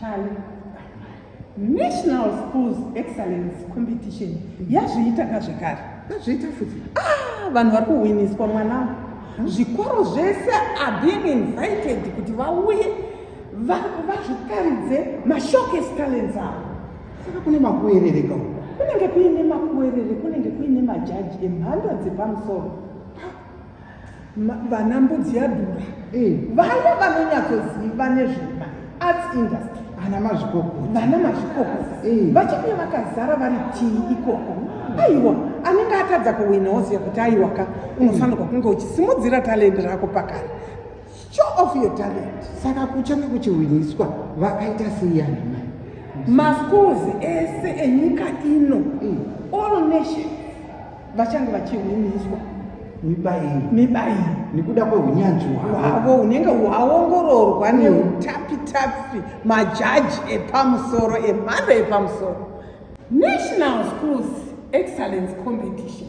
Charlie, National Schools Excellence Competition yazviita kazvekare. Yazviita futi. Vanhu vari kuwiniswa mwana. Zvikoro zvese are being invited kuti vauye vazvikaridze mashowcase talents avo. Saka kune makuerere ka. Kunenge kuine makuerere, kunenge kuine majaji emhando dzepamusoro. Vana mbudzi yadhura. Vaya vanonyatsoziva nezvema arts industry. Vana mazvikokota. Vana mazvikokota. Vachauya vakazara vari tii ikoko. Aiwa, anenge atadza kuwina oziva kuti aiwa ka unofanirwa kunge uchisimudzira talent rako pakare. Show off your talent. Saka kuchange kuchiwiniswa vakaita siyana. Maschools ese enyika ino, all nations vachange vachiwiniswa. Mibai nikuda kweunyanzvi hwavo unenge hwaongororwa neutapitapi majaji epamusoro emhando yepamusoro. National Schools Excellence Competition